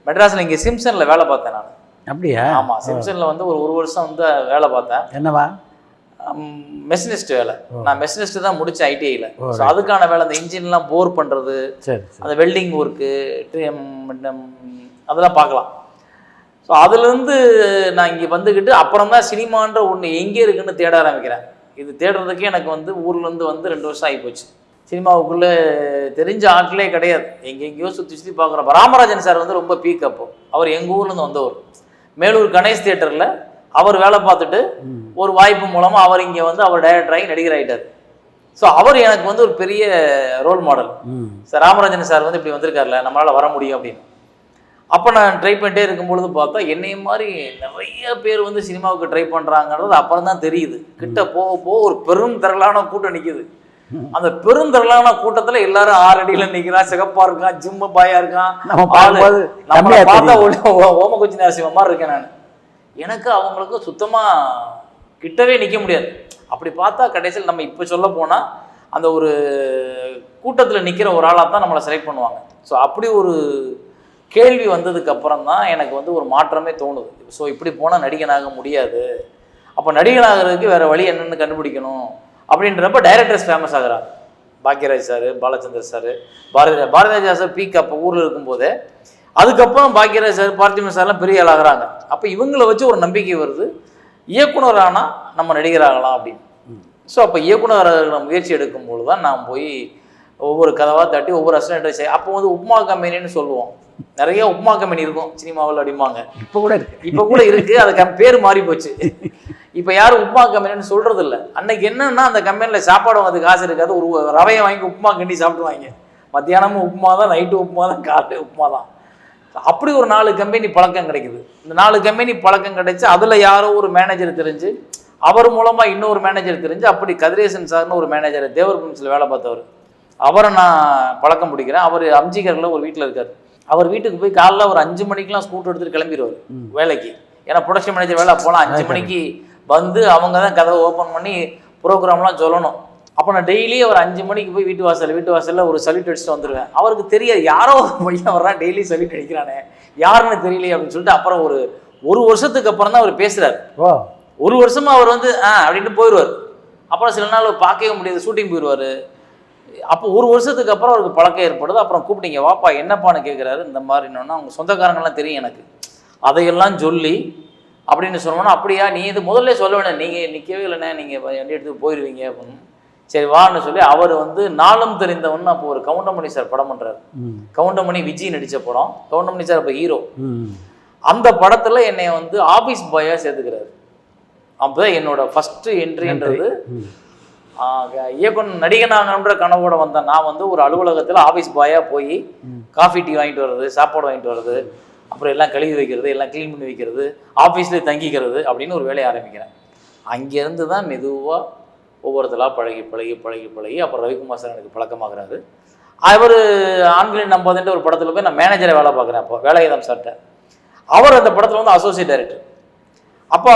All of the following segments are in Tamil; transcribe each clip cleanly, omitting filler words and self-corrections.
மெட்ராஸில் இங்கே சிம்சனில் வேலை பார்த்தேன் நான். அப்படியா? ஆமாம், சிம்சனில் வந்து ஒரு வருஷம் வந்து வேலை பார்த்தேன். என்னவா? மெஷினிஸ்ட் வேலை. நான் மெஷினிஸ்ட் தான் முடித்தேன் ஐடிஐயில். ஸோ அதுக்கான வேலை, அந்த இன்ஜின்லாம் போர் பண்ணுறது, அந்த வெல்டிங் ஒர்க்கு, அதெல்லாம் பார்க்கலாம். ஸோ அதுலேருந்து நான் இங்கே வந்துக்கிட்டு அப்புறம் தான் சினிமான்ற ஒன்று எங்கே இருக்குன்னு தேட ஆரம்பிக்கிறேன். இது தேடுறதுக்கே எனக்கு வந்து ஊர்லேருந்து வந்து 2 வருஷம் ஆகிப்போச்சு. சினிமாவுக்குள்ளே தெரிஞ்ச ஆட்களே கிடையாது, எங்கெங்கேயோ சுற்றி சுற்றி பார்க்குறோம். ராமராஜன் சார் வந்து ரொம்ப பீக். அப்போ அவர் எங்கள் ஊர்லேருந்து வந்தவர். மேலூர் கணேஷ் தியேட்டரில் அவர் வேலை பார்த்துட்டு ஒரு வாய்ப்பு மூலமாக அவர் இங்கே வந்து அவர் டைரக்டராகி நடிகர் ஆகிட்டார். ஸோ அவர் எனக்கு வந்து ஒரு பெரிய role model. Sir Ramarajan sir வந்து இப்படி வந்திருக்காருல, நம்மளால் வர முடியும் அப்படின்னு. அப்போ நான் ட்ரை பண்ணிட்டே இருக்கும்பொழுது பார்த்தா என்னையும் மாதிரி நிறைய பேர் வந்து சினிமாவுக்கு ட்ரை பண்ணுறாங்கிறது அப்புறம் தான் தெரியுது. கிட்ட போக போக ஒரு பெருந்திரளான கூட்டம் நிற்கிது. அந்த பெருந்திரளான கூட்டத்தில் எல்லாரும் 6 அடியில் நிற்கிறான், சிகப்பா இருக்கான், ஜிம்மு பாயா இருக்கான். நம்மளை பார்த்தா ஓமகுச்சி நரசிம்ம மாதிரி இருக்கேன் நான். எனக்கு அவங்களுக்கு சுத்தமாக கிட்டவே நிற்க முடியாது. அப்படி பார்த்தா கடைசியில் நம்ம இப்போ சொல்ல போனால் அந்த ஒரு கூட்டத்தில் நிற்கிற ஒரு ஆளாக தான் நம்மளை செலக்ட் பண்ணுவாங்க. ஸோ அப்படி ஒரு கேள்வி வந்ததுக்கு அப்புறம் தான் எனக்கு வந்து ஒரு மாற்றமே தோணுது. ஸோ இப்படி போனால் நடிகனாக முடியாது, அப்போ நடிகனாகிறதுக்கு வேறு வழி என்னென்னு கண்டுபிடிக்கணும் அப்படின்றப்ப டைரக்டர்ஸ் ஃபேமஸ் ஆகுறாங்க. Bhagyaraj sir, Balachander sir, Bharathiraja sir peak அப்போ ஊரில் இருக்கும்போதே. அதுக்கப்புறம் பாக்யராஜ் சார், பார்த்திபன் சார்லாம் பெரிய ஆள் ஆகிறாங்க. அப்போ இவங்களை வச்சு ஒரு நம்பிக்கை வருது, இயக்குனர் ஆனால் நம்ம நடிகராகலாம் அப்படின்னு. ஸோ அப்போ இயக்குனர் முயற்சி எடுக்கும்போது தான் நான் போய் ஒவ்வொரு கதவாக தட்டி ஒவ்வொரு அசிஸ்டன்ட்டும் செய்ய. அப்போ வந்து உப்மா கம்பெனின்னு சொல்லுவோம், நிறைய உப்மா கம்பெனி இருக்கும் சினிமாவில் அப்படிம்பாங்க. இப்போ கூட இருக்குது, அது பேர் மாறி போச்சு. இப்போ யாரும் உப்மா கம்பெனின்னு சொல்கிறது இல்லை. அன்னைக்கு என்னன்னா அந்த கம்பெனியில் சாப்பாடு வாங்கிறதுக்கு காசு இருக்காது, ஒரு ரவையை வாங்கி உப்புமா கிண்டி சாப்பிடுவாங்க. மத்தியானமும் உப்புமா தான், நைட்டு உப்புமா தான், காலையில் உப்புமா தான். அப்படி ஒரு 4 கம்பெனி பழக்கம் கிடைக்குது. இந்த 4 கம்பெனி பழக்கம் கிடைச்சி அதில் யாரோ ஒரு மேனேஜர் தெரிஞ்சு, அவர் மூலமாக இன்னொரு மேனேஜர் தெரிஞ்சு, அப்படி கதிரேசன் சார்னு ஒரு மேனேஜர் தேவர் பிலிம்ஸில் வேலை பார்த்தவர், அவரை நான் பழக்கம் பிடிக்கிறேன். அவர் அம்ஜிகரில் ஒரு வீட்டில் இருக்கார். அவர் வீட்டுக்கு போய் காலைல ஒரு 5 மணிக்கெலாம் ஸ்கூட்டர் எடுத்துகிட்டு கிளம்பிடுவார் வேலைக்கு. ஏன்னா ப்ரொடக்ஷன் மேனேஜர் வேலை போகலாம் 5 மணிக்கு வந்து அவங்க தான் கதவை ஓப்பன் பண்ணி ப்ரோக்ராம்லாம் சொல்லணும். அப்போ நான் டெய்லி ஒரு 5 மணிக்கு போய் வீட்டு வாசலில் ஒரு சல்யூட் அடிச்சுட்டு வந்துடுவேன். அவருக்கு தெரியாது, யாரோ பையன் வர்றான் டெய்லி சல்யூட் அடிக்கிறானே, யாருன்னு தெரியலையே அப்படின்னு சொல்லிட்டு அப்புறம் ஒரு வருஷத்துக்கு அப்புறம் தான் அவர் பேசுகிறார். 1 வருஷமாக அவர் வந்து அப்படின்ட்டு போயிடுவார். அப்புறம் சில நாள் பார்க்கவே முடியாது, ஷூட்டிங் போயிடுவார். அப்போ 1 வருஷத்துக்கு அப்புறம் அவருக்கு பழக்கம் ஏற்படுது. அப்புறம் கூப்பிட்டீங்க வாப்பா என்னப்பான்னு கேட்குறாரு. இந்த மாதிரி என்னன்னா அவங்க சொந்தக்காரங்கள்லாம் தெரியும் எனக்கு, அதையெல்லாம் சொல்லி அப்படின்னு சொன்னோன்னா, அப்படியா நீ இது முதல்ல சொல்ல வேண்டாம், நீங்கள் நிற்கவே இல்லைண்ணே, நீங்கள் வண்டி எடுத்து போயிடுவீங்க அப்படின்னு. சரி வான்னு சொல்லி அவர் வந்து நாளும் தெரிந்தவன்னு அப்போ ஒரு கவுண்டமணி சார் படம் பண்ணுறாரு. கவுண்டமணி விஜய் நடித்த படம். கவுண்டமணி சார் இப்போ ஹீரோ. அந்த படத்தில் என்னை வந்து ஆஃபீஸ் பாயாக சேர்த்துக்கிறாரு. அப்போ என்னோட ஃபஸ்ட்டு என்ட்ரின்றது இயக்குனர் நடிகனாகன்ற கனவோட வந்தேன். நான் வந்து ஒரு அலுவலகத்தில் ஆஃபீஸ் பாயாக போய் காஃபி டீ வாங்கிட்டு வர்றது, சாப்பாடு வாங்கிட்டு வர்றது, அப்புறம் எல்லாம் கழுவி வைக்கிறது, எல்லாம் க்ளீன் பண்ணி வைக்கிறது, ஆஃபீஸ்லேயே தங்கிக்கிறது அப்படின்னு ஒரு வேலையை ஆரம்பிக்கிறேன். அங்கேருந்து தான் மெதுவாக ஒவ்வொருத்தலாக பழகி அப்புறம் ரவிக்குமார் சார் எனக்கு பழக்கமாகறாரு. அவர் ஆண்களின் நம்பாதுன்ற ஒரு படத்தில் போய் நான் மேனேஜரை வேலை பார்க்குறேன். அப்போ வேலையதம் சார்ட்ட. அவர் அந்த படத்தில் வந்து அசோசியேட் டைரக்டர். அப்போ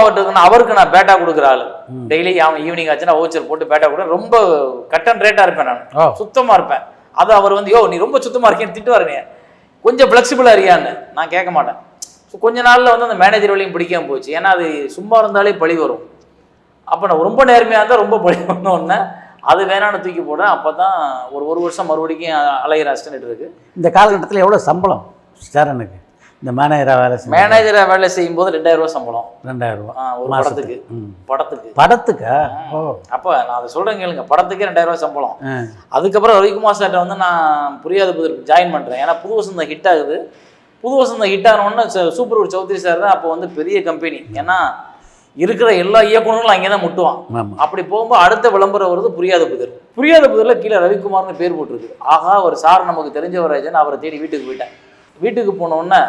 அவருக்கு நான் பேட்டா கொடுக்குற ஆள். டெய்லி அவன் ஈவினிங் ஆச்சுன்னா வவுச்சர் போட்டு பேட்டா கொடுக்க, ரொம்ப கட் அண்ட் ரேட்டாக இருப்பேன், நான் சுத்தமாக இருப்பேன். அது அவர் வந்து நீ ரொம்ப சுத்தமாக இருக்கேன்னு திட்டுவாருங்க, கொஞ்சம் ஃப்ளெக்சிபிளாக இருக்கியான்னு. நான் கேட்க மாட்டேன். ஸோ கொஞ்ச நாளில் வந்து அந்த மேனேஜர் வழியும் பிடிக்காமல் போச்சு. ஏன்னா அது சும்மா இருந்தாலே பழி வரும். அப்போ நான் ரொம்ப நேர்மையாக இருந்தால் ரொம்ப பழி வந்தோடனே அது வேணான்னு தூக்கி போடுறேன். அப்போ தான் ஒரு வருஷம் மறுபடியும் அலைகிற அசிஸ்டன்ட் இருக்குது. இந்த காலகட்டத்தில் எவ்வளோ சம்பளம் ஸ்டாரனுக்கு? இந்த மேனேஜராக வேலை செய்யும் போது 2000 ரூபா சம்பளம். 2000 ரூபா ஒரு படத்துக்கா? அப்போ நான் அதை சொல்கிறேன் கேளுங்க, படத்துக்கே 2000 ரூபா சம்பளம். அதுக்கப்புறம் ரவிக்குமார் சார்ட்ட வந்து நான் புரியாத புதிர் ஜாயின் பண்ணுறேன். ஏன்னா புது வசந்தம் ஹிட் ஆகுது. புது வசந்தம் ஹிட் ஆனோடனே சூப்பர் சௌத்ரி சார் தான் அப்போ வந்து பெரிய கம்பெனி. ஏன்னா இருக்கிற எல்லா இயக்குனர்களும் அங்கே தான் முட்டுவான். அப்படி போகும்போது அடுத்த விளம்பரம் வருது புரியாத புதிரில் கீழே ரவிக்குமார்னு பேர் போட்டிருக்கு. ஆகா ஒரு சார் நமக்கு தெரிஞ்சவராஜன், அவரை தேடி வீட்டுக்கு போயிட்டேன். வீட்டுக்கு போனோடனே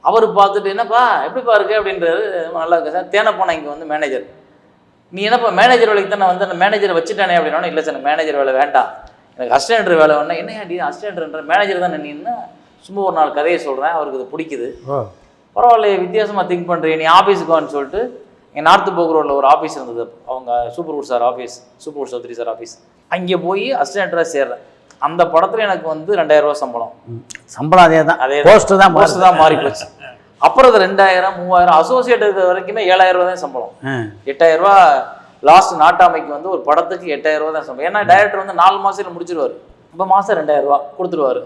அவர் பார்த்துட்டு என்னப்பா எப்படிப்பா இருக்கு அப்படின்றாரு. நல்லா இருக்கு சார். தேனப்பா இங்கே வந்து மேனேஜர், நீ என்னப்பா மேனேஜர் வேலைக்கு தான் வந்து அந்த மேனேஜரை வச்சுட்டானே அப்படின்னா, இல்லை சார் மேனேஜர் வேலை வேண்டாம், எனக்கு அசிஸ்டன்ட் வேலை வேணா. என்ன அசிஸ்டன்ட்ன்ற மேனேஜர் தான் நீன்னா, சும்மா ஒரு நாள் கதையை சொல்கிறேன், அவருக்கு இது பிடிக்குது. பரவாயில்ல வித்தியாசமாக திங்க் பண்ணுறேன், நீ ஆஃபீஸுக்கு வான்னு சொல்லிட்டு எங்கள் நார்த்து போக் ரோடில் ஒரு ஆஃபீஸ் இருந்தது, அவங்க super sir office, super Choudhary sir office. அங்கே போய் அசிஸ்டண்ட்டாக சேர்றேன். அந்த படத்தில் எனக்கு வந்து 2000 ரூபா சம்பளம். சம்பளம் அதே தான், அதே போஸ்ட்டு தான் மாறி போச்சு. அப்புறம் அது 2000 3000 அசோசியேட் இருக்கிற வரைக்குமே 7000 ரூபா தான் சம்பளம். 8000 ரூபா லாஸ்ட் நாட்டாமைக்கு வந்து ஒரு படத்துக்கு 8000 ரூபா தான் சம்பளம். ஏன்னா டைரக்டர் வந்து 4 மாதத்தில் முடிச்சிருவார். இப்போ மாதம் 2000 ரூபா கொடுத்துருவாரு,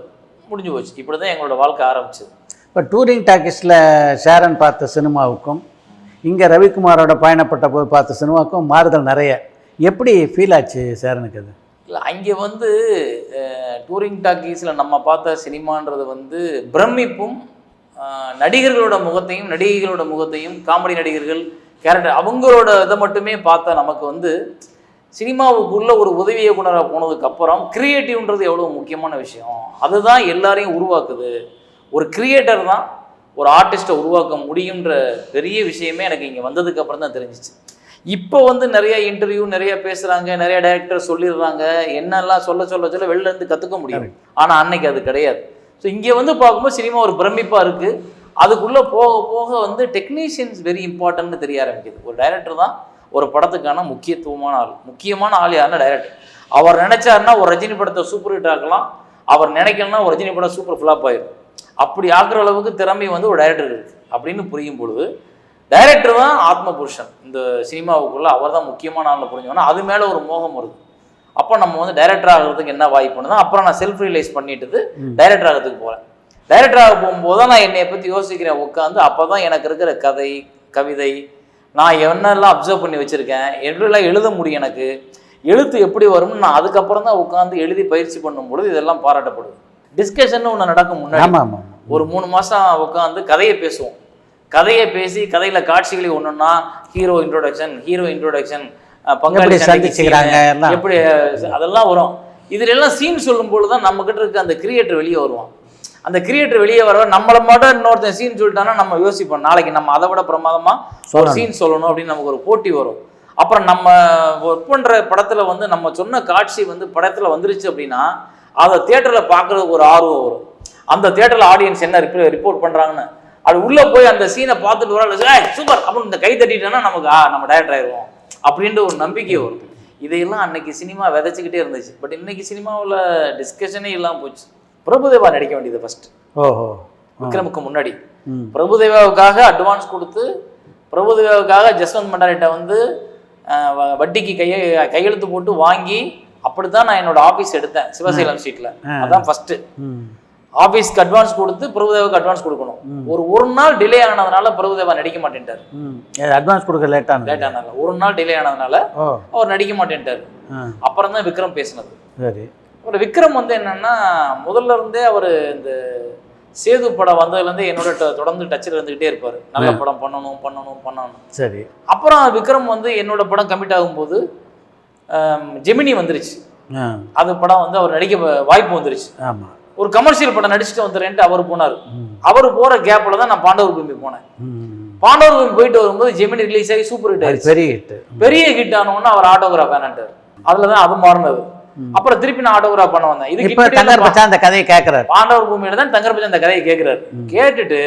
முடிஞ்சு போச்சு. இப்படி தான் எங்களோட வாழ்க்கை ஆரம்பிச்சது. இப்போ டூரிங் டாக்கீஸில் சேரன் பார்த்த சினிமாவுக்கும் இங்கே ரவிக்குமாரோட பயணப்பட்ட போது பார்த்த சினிமாவுக்கும் மாறுதல் நிறைய. எப்படி ஃபீல் ஆச்சு சேரனுக்கு அது? இல்லை, அங்கே வந்து டூரிங் டாக்கீஸில் நம்ம பார்த்த சினிமான்றது வந்து பிரமிப்பும் நடிகர்களோட முகத்தையும் நடிகைகளோட முகத்தையும், காமெடி நடிகர்கள் கேரக்டர் அவங்களோட இதை மட்டுமே பார்த்தா நமக்கு வந்து சினிமாவுக்குள்ள ஒரு உதவி இயக்குனராக போனதுக்கப்புறம் கிரியேட்டிவ்ன்றது எவ்வளோ முக்கியமான விஷயம், அதுதான் எல்லாரையும் உருவாக்குது. ஒரு கிரியேட்டர் தான் ஒரு ஆர்டிஸ்ட்டை உருவாக்க முடியுன்ற பெரிய விஷயமே எனக்கு இங்கே வந்ததுக்கப்புறம் தான் தெரிஞ்சிச்சு. இப்போ வந்து நிறைய இன்டர்வியூ நிறைய பேசுகிறாங்க, நிறைய டைரக்டர் சொல்லிடுறாங்க, என்னெல்லாம் சொல்ல வெளில இருந்து கற்றுக்க முடியும். ஆனால் அன்னைக்கு அது கிடையாது. ஸோ இங்கே வந்து பார்க்கும்போது சினிமா ஒரு பிரமிப்பாக இருக்குது. அதுக்குள்ளே போக போக வந்து டெக்னீஷியன்ஸ் வெரி இம்பார்ட்டன்ட்னு தெரிய ஆரம்பிக்குது. ஒரு டைரக்டர் தான் ஒரு படத்துக்கான முக்கியமான ஆள் யாருன்னா டைரக்டர். அவர் நினைச்சாருன்னா ஒரு ரஜினி படத்தை சூப்பர் ஹிட் ஆக்கலாம், அவர் நினைக்கலன்னா ஒரு ரஜினி படம் சூப்பர் ஃப்ளாப் ஆயிடும். அப்படி ஆக்குற அளவுக்கு திறமை வந்து ஒரு டைரக்டர் இருக்குது அப்படின்னு புரியும் பொழுது டைரக்டர் தான் ஆத்ம புருஷன் இந்த சினிமாவுக்குள்ளே, அவர் தான் முக்கியமான ஆளில் புரிஞ்சோன்னா அது மேலே ஒரு மோகம் வருது. அப்போ நம்ம வந்து டைரக்டர் ஆகிறதுக்கு என்ன வாய்ப்புன்னு தான் அப்புறம் நான் செல்ஃப் ரியலைஸ் பண்ணிட்டு டைரக்டர் ஆகிறதுக்கு போகிறேன். டைரக்டர் ஆக போகும்போது தான் நான் என்னை பற்றி யோசிக்கிறேன் உட்காந்து. அப்போ தான் எனக்கு இருக்கிற கதை கவிதை நான் என்னெல்லாம் அப்சர்வ் பண்ணி வச்சுருக்கேன், எப்படிலாம் எழுத முடியும், எனக்கு எழுத்து எப்படி வரும்னு நான் அதுக்கப்புறம் தான் உட்காந்து எழுதி பயிற்சி பண்ணும்பொழுது இதெல்லாம் பாராட்டப்படுது. டிஸ்கஷன் ஒன்று நடக்கும் முன்னாடி ஒரு 3 மாதம் உட்காந்து கதையை பேசுவோம். கதையை பேசி கதையில் காட்சிகளை ஒன்றுன்னா ஹீரோ இன்ட்ரோடக்ஷன் பங்காளி சந்திச்சுக்கிறாங்க எப்படி அதெல்லாம் வரும். இதுல எல்லாம் சீன் சொல்லும் பொழுது தான் நம்ம கிட்ட இருக்க அந்த கிரியேட்டர் வெளியே வருவான். அந்த கிரியேட்டர் வெளியே வர நம்மளை மட்டும் இன்னொருத்தன் சீன் சொல்லிட்டான்னா நம்ம யோசிப்போம், நாளைக்கு நம்ம அதை விட பிரமாதமா ஒரு சீன் சொல்லணும் அப்படின்னு நமக்கு ஒரு போட்டி வரும். அப்புறம் நம்ம ஒர்க் பண்ற படத்துல வந்து நம்ம சொன்ன காட்சி வந்து படத்துல வந்துருச்சு அப்படின்னா அதை தியேட்டர்ல பார்க்கறதுக்கு ஒரு ஆர்வம் வரும். அந்த தியேட்டர்ல ஆடியன்ஸ் என்ன ரிப்போர்ட் பண்றாங்கன்னு அது உள்ள போய் அந்த சீனை பார்த்துட்டு வர சூப்பர் அப்படின்னு இந்த கை தட்டிட்டோன்னா நமக்கு நம்ம டைரக்டர் ஆயிடுவோம் அப்படின்ற ஒரு நம்பிக்கை வரும். இதையெல்லாம் அன்னைக்கு சினிமா விதைச்சிக்கிட்டே இருந்துச்சு. பட் இன்னைக்கு சினிமாவில் டிஸ்கஷனே இல்லாமல் போச்சு. பிரபுதேவா நடிக்க வேண்டியது ஃபர்ஸ்ட். விக்ரமுக்கு முன்னாடி பிரபுதேவாவுக்காக அட்வான்ஸ் கொடுத்து பிரபுதேவாவுக்காக ஜஸ்வந்த் மண்டாரிட்ட வந்து வட்டிக்கு கையெழுத்து போட்டு வாங்கி அப்படித்தான் நான் என்னோட ஆஃபீஸ் எடுத்தேன் சிவசைலம் ஸ்ட்ரீட்ல. அதான் ஃபர்ஸ்ட். ஆஃபீஸ்க்கு அட்வான்ஸ் கொடுத்து பிரபுதேவாவுக்கு அட்வான்ஸ் கொடுக்கணும். ஒரு நாள் டிலே ஆனதுனால பிரபுதேவா நடிக்க மாட்டேன்ட்டார். அட்வான்ஸ் கொடுக்க லேட் ஆனதுனால ஒரு நாள் டிலே ஆனதுனால அவர் நடிக்க மாட்டேன்ட்டார். அப்புறம் தான் விக்ரம் பேசினது. ஒரு விக்ரம் வந்து என்னன்னா முதல்ல இருந்தே அவர் இந்த சேது படம் வந்ததுலேருந்தே என்னோட தொடர்ந்து டச்சில் இருந்துகிட்டே இருப்பார். நல்ல படம் பண்ணணும். சரி. அப்புறம் விக்ரம் வந்து என்னோட படம் கமிட் ஆகும்போது ஜெமினி வந்துருச்சு. அது படம் வந்து அவர் நடிக்க வாய்ப்பு வந்துருச்சு. ஆமாம். ஒரு கமர்ஷியல் படம் நடிச்சுட்டு வந்துடுறேன்ட்டு அவர் போனார். அவர் போற கேப்ல தான் நான் பாண்டவர் பூமி போனேன். பாண்டவர் பூமி போயிட்டு வரும்போது ஜெமினி ரிலீஸ் ஆகி சூப்பர் ஹிட் ஆயிடுச்சு. பெரிய ஹிட் ஆனோன்னா அவர் ஆட்டோகிராஃப் வேணான்ட்டார். அதுலதான் அது மாறினது. அப்புறம் திருப்பி நான் ஆட்டோகிராஃப் பண்ண வந்தேன். இதுக்கு அந்த கதையை கேட்கிறாரு. பாண்டவர் பூமியில தான் தங்கர்பச்சான் அந்த கதையை கேட்கிறாரு. கேட்டுட்டு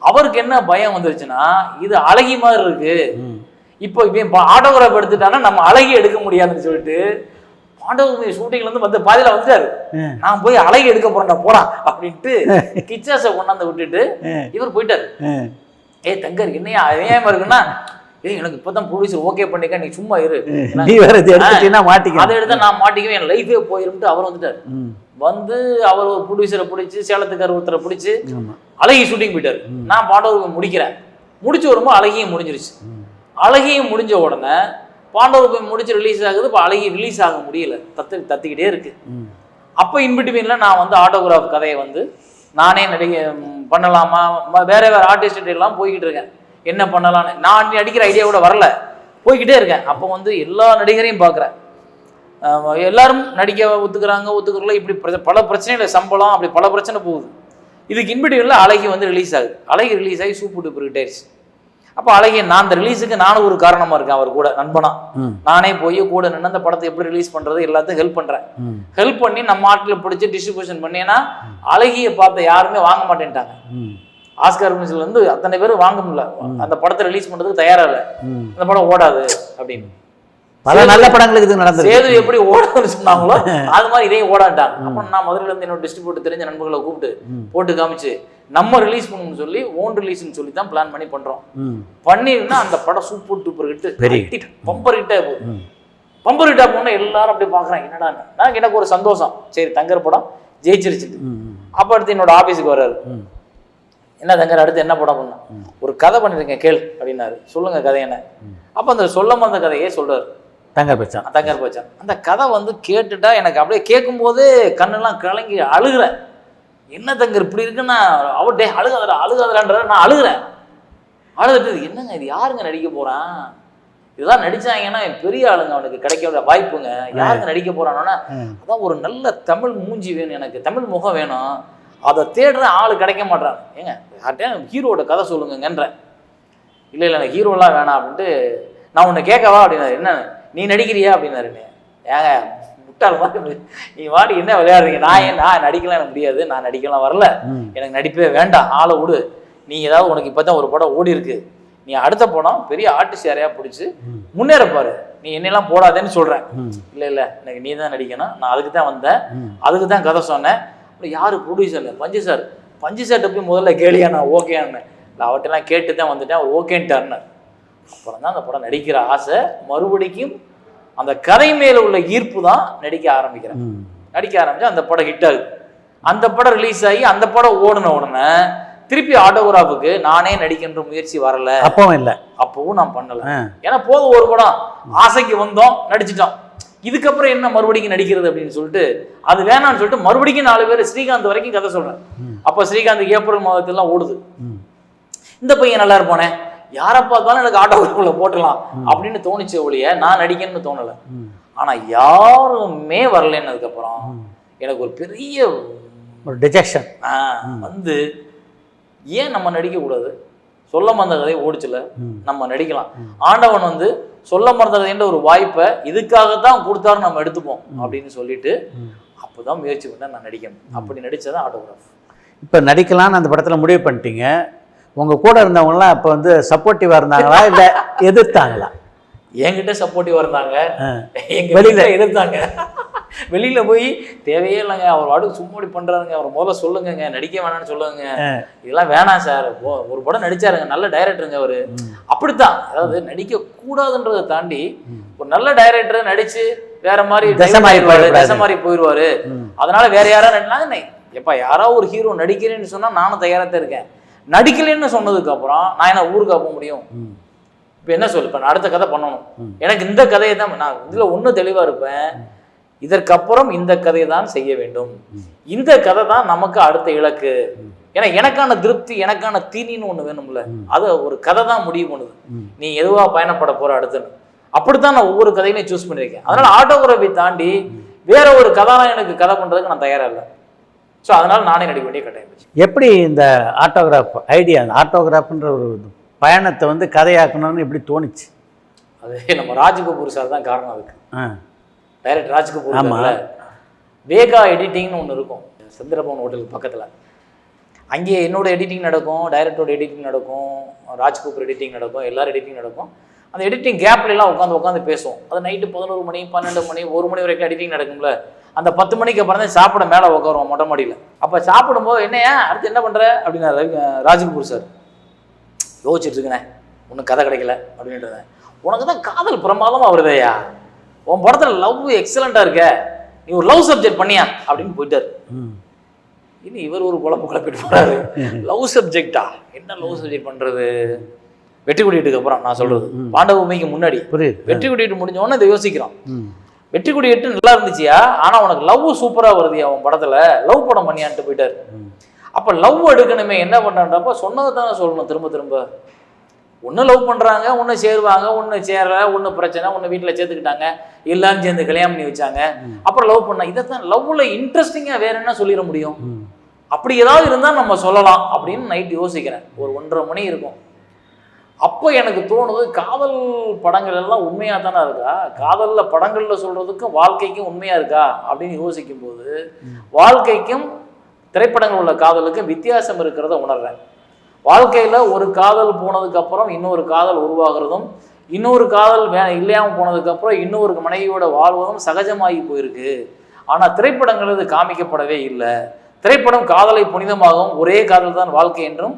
அவருக்கு என்ன பயம் வந்துருச்சுன்னா இது அழகி மாதிரி இருக்கு, இப்போ ஆட்டோகிராஃப் எடுத்துட்டானா நம்ம அழகி எடுக்க முடியாதுன்னு சொல்லிட்டு பாண்டவர் ஷூட்டிங்ல இருந்து வந்து பாதியில வந்துட்டாரு. நான் போய் அழகி எடுக்க போறேன் போடா அப்படின்ட்டு கிச்சாசை கொண்டாந்து விட்டுட்டு இவர் போயிட்டாரு. தங்கர் என்னையா ஏமா இருக்குன்னா எனக்கு இப்பதான் ப்ரொடியூசர் ஓகே பண்ணிக்க, நீ சும்மா இரு, அதை எடுத்தா நான் மாட்டிக்குவேன், என் லைஃபே போயிரும்ட்டு அவர் வந்துட்டாரு. வந்து அவர் ஒரு ப்ரொடியூசரை பிடிச்சி சேலத்துக்கார ஒருத்தரை பிடிச்சி அழகி ஷூட்டிங் போயிட்டாரு. நான் பாண்டவர் முடிக்கிறேன். முடிச்சு வரும்போது அழகியும் முடிஞ்சிருச்சு. அழகியும் முடிஞ்ச உடனே பாண்டவர் போய் முடிச்சு ரிலீஸ் ஆகுது. இப்போ அழகி ரிலீஸ் ஆக முடியல, தத்திக்கிட்டே இருக்கு. அப்போ இன்பிட்வீனில் நான் வந்து ஆட்டோகிராஃப் கதையை வந்து நானே பண்ணலாமா, வேற ஆர்டிஸ்ட் எல்லாம் போய்கிட்டு இருக்கேன், என்ன பண்ணலான்னு. நான் நடிக்கிற ஐடியா கூட வரல, போய்கிட்டே இருக்கேன். அப்போ வந்து எல்லா நடிகரையும் பார்க்குறேன், எல்லாரும் நடிக்க ஒத்துக்கிறல, இப்படி பல பிரச்சனைகள், சம்பளம், அப்படி பல பிரச்சனை போகுது. இதுக்கு இன்பிட்வீனில் அழகி வந்து ரிலீஸ் ஆகுது. அழகி ரிலீஸ் ஆகி சூப்பர் டூப்பர் ஹிட் ஆயிடுச்சு. அப்போ அழகிய நான் அந்த ரிலீஸுக்கு நானும் ஒரு காரணமா இருக்கேன். அவர் கூட நண்பனா நானே போய் கூட நின்று அந்த படத்தை எப்படி ரிலீஸ் பண்றது எல்லாத்தையும் ஹெல்ப் பண்றேன். ஹெல்ப் பண்ணி நம்ம ஆட்டில் பிடிச்சி டிஸ்ட்ரிபியூஷன் பண்ணி, ஏன்னா அழகிய பார்த்த யாருமே வாங்க மாட்டேன்ட்டாங்க. ஆஸ்கார் மியூசிக்ல இருந்து அத்தனை பேரும் வாங்க முடியல, அந்த படத்தை ரிலீஸ் பண்றதுக்கு தயாரா இல்லை, அந்த படம் ஓடாது அப்படின்னு. பல நல்ல படங்களுக்கு இது நடந்தது. சேது எப்படி ஓடணும்னு சொன்னாங்களோ அது மாதிரி இதையும் ஓடாட்டாங்க. அப்புறம் நான் மதுரையில இருந்து என்னோட டிஸ்ட்ரிபியூட்டர் தெரிஞ்ச நண்பர்களை கூப்பிட்டு போட்டு காமிச்சு நம்ம ரிலீஸ் பண்ணணும்னு சொல்லி ஓன் ரிலீஸ்ன்னு சொல்லி தான் பிளான் பண்ணி பண்றோம். பண்ணிருந்தா அந்த படம் சூப்பர் டூப்பர் ஹிட், பம்பர் ஹிட்டா போகுது. பம்பர் ஹிட்டா போனா எல்லாரும் அப்படி பாக்குறாங்க, என்னடா நான் எனக்கு ஒரு சந்தோஷம். சரி தங்கர் படம் ஜெயிச்சிருச்சு. அப்ப அடுத்து என்னோட ஆபீஸுக்கு வர்றாரு, என்ன தங்கர் அடுத்து என்ன படம் பண்ண, ஒரு கதை பண்ணிருக்கேன் கேள் அப்படின்னாரு. சொல்லுங்க கதை என்ன. அப்ப அந்த சொல்ல வந்த கதையே சொல்றாரு தங்கர் பச்சான். அந்த கதை வந்து கேட்டுட்டா எனக்கு அப்படியே கேட்கும் போதே கண்ணெல்லாம் கலங்கி அழுகிறேன். என்ன தங்கர் இப்படி இருக்குன்னா அவட்டே அழுகாதடான்ற நான் அழுகிறேன். அழுதுட்டு என்னங்க இது யாருங்க நடிக்க போறான், இதெல்லாம் நடிச்சாங்கன்னா பெரிய ஆளுங்க அவனுக்கு கிடைக்க வாய்ப்புங்க, யாருங்க நடிக்க போறானோன்னா அதான் ஒரு நல்ல தமிழ் மூஞ்சி வேணும், எனக்கு தமிழ் முகம் வேணும், அதை தேடுற ஆளு கிடைக்க மாட்டாங்க. ஏங்க யார்கிட்ட ஹீரோட கதை சொல்லுங்கன்றேன். இல்லை எனக்கு ஹீரோலாம் வேணாம் அப்படின்ட்டு நான் உன்னை கேட்கவா அப்படின்னாரு. என்ன நீ நடிக்கிறியா அப்படின்னாரு. ஏங்க முட்டாள் மாதிரி நீ வாடி என்ன விளையாடுறீங்க, நான் நடிக்கலாம் எனக்கு முடியாது, நான் நடிக்கலாம் வரல, எனக்கு நடிப்பே வேண்டாம், ஆளை விடு, நீ ஏதாவது உனக்கு இப்போதான் ஒரு படம் ஓடி இருக்கு, நீ அடுத்த படம் பெரிய ஆர்டிஸ்ட் யாரையா பிடிச்சி முன்னேறப்பாரு, நீ என்னெல்லாம் போடாதேன்னு சொல்றேன். இல்லை எனக்கு நீ தான் நடிக்கணும், நான் அதுக்கு தான் வந்தேன், அதுக்கு தான் கதை சொன்னேன். அப்புறம் யாரு ப்ரொடியூசர் பஞ்சு சார்ட்ட போய் முதல்ல கேளியா, நான் ஓகேன்னு இல்லை அவட்டெல்லாம் கேட்டு தான் வந்துட்டேன், அவர் ஓகேன்ட்டார்னு. அப்புறம் தான் அந்த படம் நடிக்கிற ஆசை, மறுபடிக்கும் அந்த கதை மேல உள்ள ஈர்ப்பு தான் நடிக்க ஆரம்பிக்கிறேன். நடிக்க ஆரம்பிச்சா அந்த படம் ஹிட் ஆகுது. அந்த படம் ரிலீஸ் ஆகி அந்த படம் ஓடின உடனே திருப்பி ஆட்டோகிராஃபுக்கு நானே நடிக்கின்ற முயற்சி வரல. அப்பவும் நான் பண்ணல. ஏன்னா போதும் ஒரு படம் ஆசைக்கு வந்தோம் நடிச்சிட்டோம், இதுக்கப்புறம் என்ன மறுபடியும் நடிக்கிறது அப்படின்னு சொல்லிட்டு அது வேணான்னு சொல்லிட்டு மறுபடியும் 4 பேர் ஸ்ரீகாந்த் வரைக்கும் கதை சொல்றேன். அப்ப ஸ்ரீகாந்த் ஏப்ரல் மாதத்துலாம் ஓடுது. இந்த பையன் நல்லா இருப்பானே, யாரை பார்த்தாலும் எனக்கு ஆட்டோகிராஃப்ல போட்டலாம் அப்படின்னு தோணிச்ச ஒழிய நான் நடிக்கணும்னு தோணலை. ஆனா யாருமே வரலன்னதுக்கு அப்புறம் எனக்கு ஒரு பெரிய ஒரு டிஜெக்ஷன் வந்து, ஏன் நம்ம நடிக்க கூடாது, சொல்ல மறந்த கதையை ஓடிச்சுல, நம்ம நடிக்கலாம். ஆண்டவன் வந்து சொல்ல மறந்த கதைன்ற ஒரு வாய்ப்பை இதுக்காகத்தான் கொடுத்தாரு, நம்ம எடுத்துப்போம் அப்படின்னு சொல்லிட்டு அப்போதான் முயற்சி பண்ண நான் நடிக்கணும். அப்படி நடிச்சதான் ஆட்டோகிராஃப். இப்போ நடிக்கலாம்னு அந்த படத்துல முடிவு பண்ணிட்டீங்க. உங்க கூட இருந்தவங்கலாம் அப்போ வந்து சப்போர்ட்டிவா இருந்தாங்களா இல்ல எதிர்த்தாங்களா? என்கிட்ட சப்போர்ட்டிவா இருந்தாங்க, எங்க வெளியில எதிர்த்தாங்க. வெளியில போய் தேவையே இல்லைங்க, அவர் வாட்டுக்கு சும்மாடி பண்றாருங்க, அவர் முதல்ல சொல்லுங்க, நடிக்க வேணாம்னு சொல்லுங்க, இதெல்லாம் வேணாம் சார், ஒரு படம் நடிச்சாருங்க, நல்ல டைரக்டருங்க அவரு. அப்படித்தான், அதாவது நடிக்க கூடாதுன்றதை தாண்டி ஒரு நல்ல டைரக்டர் நடிச்சு வேற மாதிரி தசை மாதிரி போயிடுவாரு, அதனால வேற யாராவது நடினாங்க. எப்ப யாராவது ஒரு ஹீரோ நடிக்கிறேன்னு சொன்னா நானும் தயாராத்தான் இருக்கேன். நடிக்கலன்னு சொன்னதுக்கு அப்புறம் நான் என்ன ஊருக்கு போக முடியும்? இப்ப என்ன சொல்லு, இப்ப நான் அடுத்த கதை பண்ணணும், எனக்கு இந்த கதையை தான், நான் இதுல ஒண்ணு தெளிவா இருப்பேன், இதற்கப்புறம் இந்த கதையை தான் செய்ய வேண்டும், இந்த கதை தான் நமக்கு அடுத்த இலக்கு. ஏன்னா எனக்கான திருப்தி, எனக்கான தீனின்னு ஒண்ணு வேணும்ல, அது ஒரு கதை தான் முடிவு பண்ணுது, நீ எதுவா பயணப்பட போற அடுத்துன்னு. அப்படித்தான் நான் ஒவ்வொரு கதையிலையும் சூஸ் பண்ணியிருக்கேன். அதனால ஆட்டோகிராஃபி தாண்டி வேற ஒரு கதாநாயகனுக்கு கதை பண்றதுக்கு நான் தயாரா இல்லை. ஸோ அதனால நானே நடிக்க வேண்டிய கட்டாயம். எப்படி இந்த ஆட்டோகிராஃப் ஐடியா, ஆட்டோகிராஃப்ன்ற ஒரு பயணத்தை வந்து கதையாக்கணும்னு எப்படி தோணுச்சு? அது நம்ம ராஜ்கபூர் சார் தான் காரணம் அதுக்கு. டைரக்டர் ராஜ்கபூர் வேகா எடிட்டிங்னு ஒன்று இருக்கும் சந்திரபவன் ஹோட்டலுக்கு பக்கத்தில். அங்கே என்னோட எடிட்டிங் நடக்கும், டைரக்டரோட எடிட்டிங் நடக்கும், ராஜ்கபூர் எடிட்டிங் நடக்கும், எல்லாரும் எடிட்டிங் நடக்கும். அந்த எடிட்டிங் கேப்லாம் உட்காந்து பேசுவோம். அது நைட்டு 11 மணி 12 மணி 1 மணி வரைக்கும் எடிட்டிங் நடக்கும்ல. அந்த 10 மணிக்கு அப்புறம் தான் சாப்பிட மேலே உட்காருவோம் மொட்டை மாடியில். அப்போ சாப்பிடும்போது என்னையா அடுத்து என்ன பண்ணுற அப்படின்னா ராஜ்கபூர் சார் யோசிச்சுட்டு இருக்கேனே, ஒன்றும் கதை கிடைக்கல அப்படின்றத, உனக்கு தான் காதல் பிரமாதமாக வருதையா, உன் படத்தில் லவ் எக்ஸலண்ட்டாக இருக்க, நீ ஒரு லவ் சப்ஜெக்ட் பண்ணியா அப்படின்னு போயிட்டார். இனி இவர் ஒரு குழப்பிட்டு போறாரு, லவ் சப்ஜெக்டா, என்ன லவ் சப்ஜெக்ட் பண்ணுறது? வெற்றி கொடிட்டுக்கு அப்புறம் நான் சொல்றது, பாண்டவ பூமிக்கு முன்னாடி வெற்றி கொடிட்டு முடிஞ்ச உடனே இதை யோசிக்கிறோம். வெற்றி கொடி 8 நல்லா இருந்துச்சியா, ஆனா உனக்கு லவ் சூப்பரா வருதியா, அவன் படத்துல லவ் படம் பண்ணியான்ட்டு போயிட்டாரு. அப்ப லவ் எடுக்கணுமே, என்ன பண்றான்றப்ப சொன்னதை தானே சொல்லணும் திரும்ப திரும்ப. ஒன்று லவ் பண்றாங்க, ஒன்று சேருவாங்க, ஒன்று சேரல, ஒன்று பிரச்சனை, ஒன்று வீட்டில் சேர்த்துக்கிட்டாங்க, எல்லாரும் சேர்ந்து கல்யாணம் பண்ணி வச்சாங்க, அப்புறம் லவ் பண்ணா. இதைத்தான் லவ்ல இன்ட்ரெஸ்டிங்கா வேற என்ன சொல்லிட முடியும்? அப்படி ஏதாவது இருந்தா நம்ம சொல்லலாம் அப்படின்னு நைட் யோசிக்கிறேன். ஒரு 1:30 மணி இருக்கும். அப்போ எனக்கு தோணுது, காதல் படங்கள் எல்லாம் உண்மையாக தானே இருக்கா, காதலில் படங்களில் சொல்கிறதுக்கும் வாழ்க்கைக்கும் உண்மையாக இருக்கா அப்படின்னு யோசிக்கும் போது வாழ்க்கைக்கும் திரைப்படங்கள் உள்ள காதலுக்கும் வித்தியாசம் இருக்கிறத உணர்றேன். வாழ்க்கையில் ஒரு காதல் போனதுக்கப்புறம் இன்னொரு காதல் உருவாகிறதும், இன்னொரு காதல் இல்லையாமல் போனதுக்கப்புறம் இன்னொரு மனைவியோட வாழ்வதும் சகஜமாகி போயிருக்கு. ஆனால் திரைப்படங்கள் இது காமிக்கப்படவே இல்லை. திரைப்படம் காதலை புனிதமாகவும் ஒரே காதல் தான் வாழ்க்கை என்றும்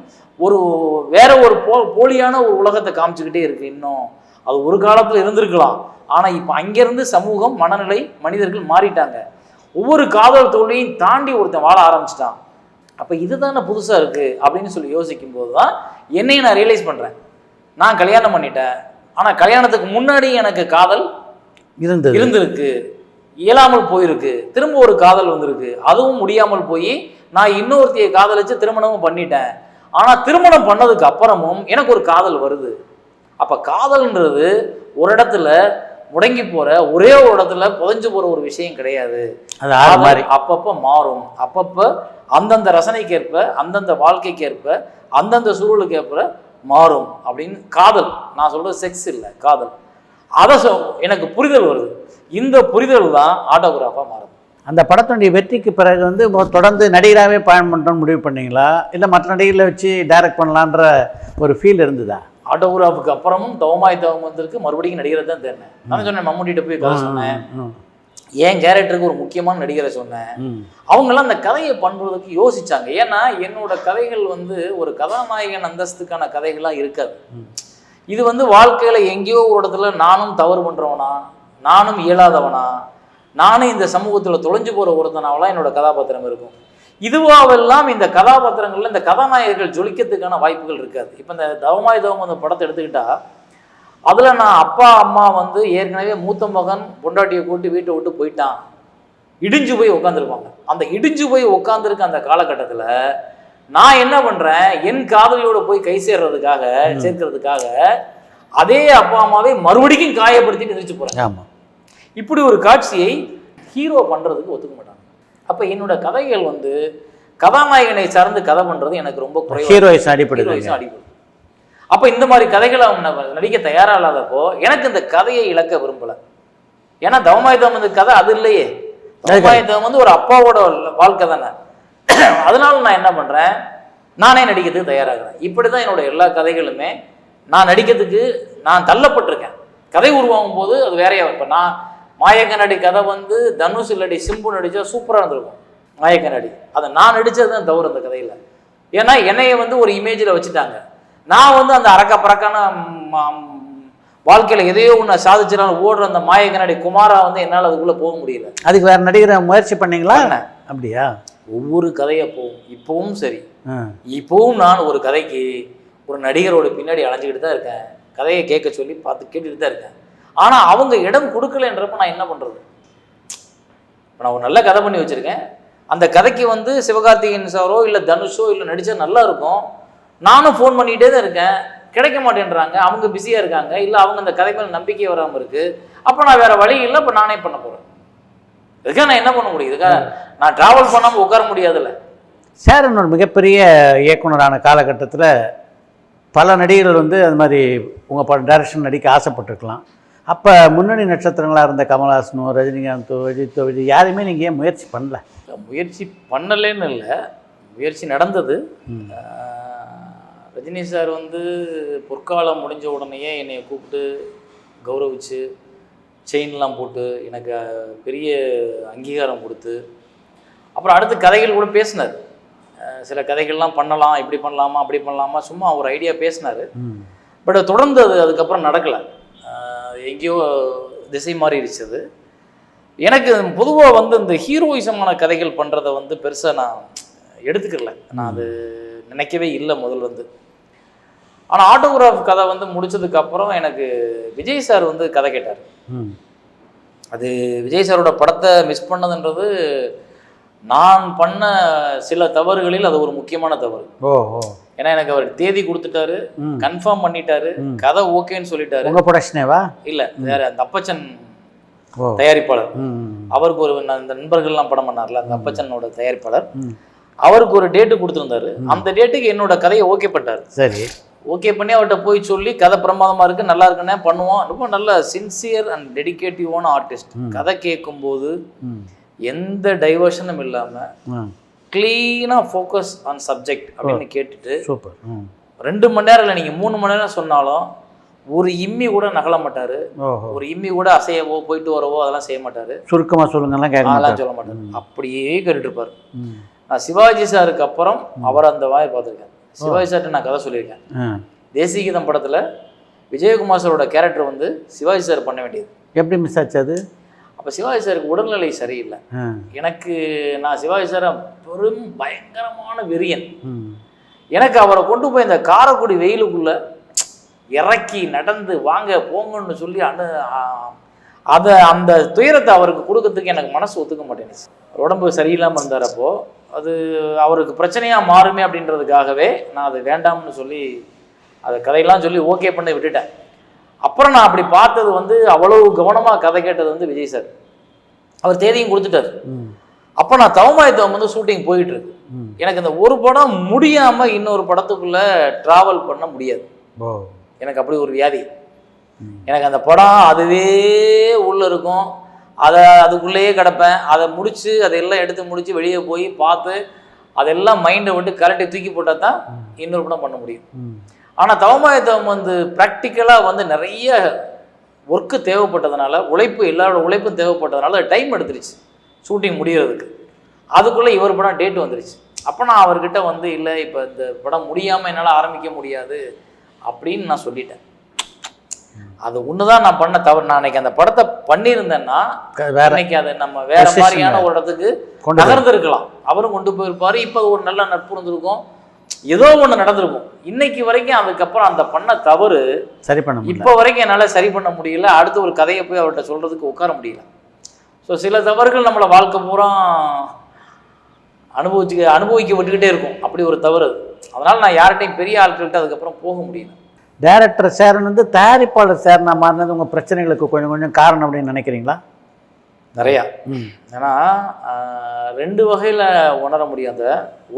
வேற ஒரு போலியான ஒரு உலகத்தை காமிச்சுக்கிட்டே இருக்கு. இன்னும் அது ஒரு காலத்தில் இருந்திருக்கலாம். ஆனால் இப்போ அங்கேருந்து சமூகம், மனநிலை, மனிதர்கள் மாறிட்டாங்க. ஒவ்வொரு காதல் தோல்வியையும் தாண்டி ஒருத்தன் வாழ ஆரம்பிச்சிட்டான். அப்போ இதுதானே புதுசாக இருக்குது அப்படின்னு சொல்லி யோசிக்கும் போது தான் என்னையும் நான் ரியலைஸ் பண்ணுறேன். நான் கல்யாணம் பண்ணிட்டேன், ஆனால் கல்யாணத்துக்கு முன்னாடி எனக்கு காதல் இருந்திருக்கு, இயலாமல் போயிருக்கு. திரும்ப ஒரு காதல் வந்திருக்கு, அதுவும் முடியாமல் போய் நான் இன்னொருத்தையை காதலிச்சு திருமணமும் பண்ணிட்டேன். ஆனால் திருமணம் பண்ணதுக்கு அப்புறமும் எனக்கு ஒரு காதல் வருது. அப்போ காதல்ன்றது ஒரு இடத்துல முடங்கி போகிற, ஒரே ஒரு இடத்துல புதைஞ்சு போகிற ஒரு விஷயம் கிடையாது. அது அப்பப்போ மாறும். அப்பப்போ அந்தந்த ரசனைக்கேற்ப, அந்தந்த வாழ்க்கைக்கேற்ப, அந்தந்த சூழலுக்கேற்ப மாறும் அப்படின்னு காதல். நான் சொல்கிறது செக்ஸ் இல்லை, காதல். அதை எனக்கு புரிதல் வருது. இந்த புரிதல் தான் ஆட்டோகிராஃபாக மாறும். அந்த படத்தினுடைய வெற்றிக்கு பிறகு வந்து தொடர்ந்து நடிகராகவே பயணம் பண்ணுறோன்னு முடிவு பண்ணீங்களா, இல்லை மற்ற நடிகர்களை வச்சு டைரக்ட் பண்ணலான்ற ஒரு ஃபீல் இருந்ததா? ஆட்டோகிராஃபுக்கு அப்புறமும் தவமாய் தவம் வந்திருக்கு, மறுபடியும் நடிகரை தான் தேர்னேன். நான் சொன்னேன், மம்முட்டிகிட்ட போய் கதை சொன்னேன், என் கேரக்டருக்கு ஒரு முக்கியமான நடிகரை சொன்னேன். அவங்கெல்லாம் அந்த கதையை பண்ணுறதுக்கு யோசிச்சாங்க. ஏன்னா என்னோட கதைகள் வந்து ஒரு கதாநாயகன் அந்தஸ்துக்கான கதைகளாக இருக்காது. இது வந்து வாழ்க்கையில் எங்கேயோ ஒரு இடத்துல நானும் தவறு பண்ணுறவனா, நானும் இயலாதவனா, நானும் இந்த சமூகத்தில் தொலைஞ்சு போகிற ஒருத்தனாவெல்லாம் என்னோட கதாபாத்திரம் இருக்கும். இதுவாவெல்லாம் இந்த கதாபாத்திரங்களில் இந்த கதாநாயகர்கள் ஜொலிக்கிறதுக்கான வாய்ப்புகள் இருக்காது. இப்போ இந்த தவமாய் தவம் அந்த படத்தை எடுத்துக்கிட்டா, அதில் நான் அப்பா அம்மா வந்து ஏற்கனவே மூத்த மகன் பொண்டாட்டியை கூட்டி வீட்டை விட்டு போயிட்டான், இடிஞ்சு போய் உட்காந்துருப்பாங்க. அந்த இடிஞ்சு போய் உட்காந்துருக்க அந்த காலகட்டத்தில் நான் என்ன பண்ணுறேன், என் காதலியோட போய் கை சேர்க்கிறதுக்காக அதே அப்பா அம்மாவே மறுபடியும் காயப்படுத்திட்டு எந்திரிச்சு போகிறேன். ஆமாம். இப்படி ஒரு காட்சியை ஹீரோ பண்ணுறதுக்கு ஒத்துக்க மாட்டாங்க. அப்போ என்னோட கதைகள் வந்து கதாநாயகனை சார்ந்து கதை பண்ணுறது எனக்கு ரொம்ப குறைவாக, ஹீரோயிசம் அடிப்படை. அப்போ இந்த மாதிரி கதைகளை அவங்க நடிக்க தயாராக இல்லாதப்போ எனக்கு இந்த கதையை இழக்க விரும்பலை. ஏன்னா தவமாய் தவம் வந்து கதை அது இல்லையே. தவமாய் தவம் வந்து ஒரு அப்பாவோட வாழ்க்கை தானே. அதனால நான் என்ன பண்ணுறேன், நானே நடிக்கிறதுக்கு தயாராகிறேன். இப்படி தான் என்னோட எல்லா கதைகளுமே நான் நடிக்கிறதுக்கு நான் தள்ளப்பட்டிருக்கேன். கதை உருவாகும் போது அது வேறையாக. இப்போ நான் மாயக்கண்ணாடி கதை வந்து தனுஷ் இல்லாடி சிம்பு நடித்தா சூப்பராக இருந்திருக்கும். மாயக்கண்ணாடி அதை நான் நடித்தது தான் தவறு அந்த கதையில். ஏன்னா என்னைய வந்து ஒரு இமேஜில் வச்சுட்டாங்க. நான் வந்து அந்த அரக்க பறக்கான வாழ்க்கையில் எதையோ ஒன்று சாதிச்சினாலும் ஓடுற அந்த மாயக்கண்ணாடி குமாரா வந்து என்னால் அதுக்குள்ளே போக முடியல. அதுக்கு வேறு நடிகரை முயற்சி பண்ணீங்களா? அப்படியா? ஒவ்வொரு கதையை இப்போவும் சரி, இப்போவும் நான் ஒரு கதைக்கு ஒரு நடிகரோட பின்னாடி அலைஞ்சிக்கிட்டு தான் இருக்கேன். கதையை கேட்க சொல்லி கேட்டுட்டு தான் இருக்கேன். ஆனால் அவங்க இடம் கொடுக்கலன்றப்ப நான் என்ன பண்ணுறது? நான் ஒரு நல்ல கதை பண்ணி வச்சுருக்கேன். அந்த கதைக்கு வந்து சிவகார்த்திகேயன் சாரோ இல்லை தனுஷோ இல்லை நடித்தா நல்லா இருக்கும். நானும் ஃபோன் பண்ணிகிட்டே தான் இருக்கேன், கிடைக்க மாட்டேன்றாங்க. அவங்க பிஸியாக இருக்காங்க, இல்லை அவங்க அந்த கதை மேலே நம்பிக்கை வராமல் இருக்குது. அப்போ நான் வேறு வழி இல்லை, இப்போ நானே பண்ண போகிறேன். இதுக்காக நான் என்ன பண்ண முடியும்? இதுக்காக நான் ட்ராவல் பண்ணாமல் உட்கார முடியாதுல்ல. சேரன் ஒரு மிகப்பெரிய இயக்குனரான காலகட்டத்தில் பல நடிகர்கள் வந்து அது மாதிரி உங்கள் படம் டைரக்ஷன் நடிக்க ஆசைப்பட்டிருக்கலாம். அப்போ முன்னணி நட்சத்திரங்களாக இருந்த கமல்ஹாசனோ, ரஜினிகாந்தோ, விஜய்தோ, யாருமே நீங்கள் ஏன் முயற்சி பண்ணல? முயற்சி பண்ணலேன்னு இல்லை, முயற்சி நடந்தது. ரஜினி சார் வந்து பொற்காலம் முடிஞ்ச உடனேயே என்னை கூப்பிட்டு கௌரவிச்சு செயின்லாம் போட்டு எனக்கு பெரிய அங்கீகாரம் கொடுத்து, அப்புறம் அடுத்து கதைகள் கூட பேசினார். சில கதைகள்லாம் பண்ணலாம், இப்படி பண்ணலாமா அப்படி பண்ணலாமா சும்மா ஒரு ஐடியா பேசினார். பட் தொடர்ந்து அதுக்கப்புறம் நடக்கலை. எங்கேயோ திசை மாறிடுச்சு. அது எனக்கு பொதுவாக வந்து இந்த ஹீரோயிசமான கதைகள் பண்ணுறதை வந்து பெருசாக நான் எடுத்துக்கல. நான் அது நினைக்கவே இல்லை முதல்ல இருந்து. ஆனால் ஆட்டோகிராஃப் கதை வந்து முடிச்சதுக்கப்புறம் எனக்கு விஜய் சார் வந்து கதை கேட்டார். அது விஜய் சாரோட படத்தை மிஸ் பண்ணதுன்றது நான் பண்ண சில தவறுகளில் அது ஒரு முக்கியமான தவறு. ஏன்னா எனக்கு அவர் தேதி கொடுத்துட்டாரு, கன்ஃபார்ம் பண்ணிட்டாரு, கதை ஓகேன்னு சொல்லிட்டாரு. உங்க ப்ரொடக்ஷனேவா? இல்லை, வேற அந்த அப்பச்சன் தயாரிப்பாளர். அவருக்கு ஒரு இந்த நண்பர்கள்லாம் படம் பண்ணார்ல, அந்த அப்பச்சனோட தயாரிப்பாளர், அவருக்கு ஒரு டேட்டு கொடுத்துருந்தாரு. அந்த டேட்டுக்கு என்னோட கதையை ஓகே பண்ணிட்டாரு. சரி, ஓகே பண்ணி அவர்கிட்ட போய் சொல்லி கதை பிரமாதமாக இருக்குது, நல்லா இருக்குன்னே பண்ணுவோம். ரொம்ப நல்ல சின்சியர் அண்ட் டெடிகேட்டிவான ஆர்டிஸ்ட். கதை கேட்கும்போது எந்த டைவர்ஷனும் இல்லாமல் கிளீனாக ஃபோக்கஸ் ஆன் சப்ஜெக்ட் அப்படின்னு கேட்டுட்டு, சூப்பர், 2 மணி நேரம் இல்லை நீங்கள் 3 மணி நேரம் சொன்னாலும் ஒரு இம்மி கூட நகல மாட்டார், ஓஹோ, ஒரு இம்மி கூட அசையவோ போயிட்டு வரவோ அதெல்லாம் செய்ய மாட்டார், சுருக்கமாக சொல்லுங்கலாம் கேட்க அதெல்லாம் சொல்ல மாட்டார், அப்படியே கேட்டுட்டு இருப்பார். நான் சிவாஜி சாருக்கு அப்புறம் அவர் அந்த வாயை பார்த்துருக்கேன். சிவாஜி சார்கிட்ட நான் கதை சொல்லியிருக்கேன். தேசிகீதம் படத்தில் விஜயகுமார் சாரோட கேரக்டர் வந்து சிவாஜி சார் பண்ண வேண்டியது. எப்படி மிஸ் ஆச்சு அது? அப்போ சிவாஜி சாருக்கு உடல்நிலை சரியில்லை. எனக்கு நான் சிவாஜி சாரை பெரும் பயங்கரமான வெறியன். எனக்கு அவரை கொண்டு போய் இந்த காரைக்குடி வெயிலுக்குள்ளே இறக்கி நடந்து வாங்க போங்கன்னு சொல்லி அதை அந்த துயரத்தை அவருக்கு கொடுக்கறதுக்கு எனக்கு மனசு ஒத்துக்க மாட்டேங்குச்சு. உடம்பு சரியில்லாமல் இருந்தார். அப்போது அது அவருக்கு பிரச்சனையாக மாறுமே அப்படின்றதுக்காகவே நான் அது வேண்டாம்னு சொல்லி அதை கதையெல்லாம் சொல்லி ஓகே பண்ணி விட்டுட்டேன். அப்புறம் நான் அப்படி பார்த்தது வந்து அவ்வளவு கவனமாக கதை கேட்டது வந்து விஜய் சார். அவர் தேதியும் கொடுத்துட்டார். அப்போ நான் தவமாயத்தவம் வந்து ஷூட்டிங் போயிட்டு இருக்கு. எனக்கு இந்த ஒரு படம் முடியாமல் இன்னொரு படத்துக்குள்ளே ட்ராவல் பண்ண முடியாது. எனக்கு அப்படி ஒரு வியாதி. எனக்கு அந்த படம் அதுவே உள்ளே இருக்கும், அதுக்குள்ளேயே கிடப்பேன். அதை முடித்து அதையெல்லாம் எடுத்து முடித்து வெளியே போய் பார்த்து அதெல்லாம் மைண்டை விட்டு கரெக்டை தூக்கி போட்டால் தான் இன்னொரு படம் பண்ண முடியும். ஆனால் தவமாயத்தவம் வந்து ப்ராக்டிக்கலாக வந்து நிறைய ஒர்க்கு தேவைப்பட்டதுனால, உழைப்பு எல்லாரோட உழைப்பும் தேவைப்பட்டதுனால டைம் எடுத்துருச்சு ஷூட்டிங் முடிகிறதுக்கு. அதுக்குள்ளே இவர் படம் டேட் வந்துருச்சு. அப்போ நான் அவர்கிட்ட வந்து இல்லை, இப்போ இந்த படம் முடியாமல் என்னால் ஆரம்பிக்க முடியாது அப்படின்னு நான் சொல்லிட்டேன். அது ஒன்று தான் நான் பண்ண தவறு. நான் அன்னைக்கு அந்த படத்தை பண்ணியிருந்தேன்னா இன்னைக்கு அதை நம்ம வேற மாதிரியான ஒரு இடத்துக்கு நகர்ந்துருக்கலாம். அவரும் கொண்டு போயிருப்பாரு. இப்போ ஒரு நல்ல நட்பு இருந்திருக்கும், ஏதோ ஒன்று நடந்திருக்கும். இன்னைக்கு வரைக்கும் அதுக்கப்புறம் அந்த பண்ண தவறு சரி பண்ண இப்போ வரைக்கும் என்னால் சரி பண்ண முடியல. அடுத்து ஒரு கதையை போய் அவர்கிட்ட சொல்கிறதுக்கு உட்கார முடியல. ஸோ சில தவறுகள் நம்மளை வாழ்க்கை பூரா அனுபவிக்க விட்டுக்கிட்டே இருக்கும். அப்படி ஒரு தவறு. அதனால் நான் யார்கிட்டையும் பெரிய ஆட்கள்கிட்ட அதுக்கப்புறம் போக முடியல. டைரக்டர் சேரன் வந்து தயாரிப்பாளர் சேரனா மாறினது உங்கள் பிரச்சனைகளுக்கு கொஞ்சம் கொஞ்சம் காரணம் அப்படின்னு நினைக்கிறீங்களா? நிறையா. ஏன்னா ரெண்டு வகையில் உணர முடியாத,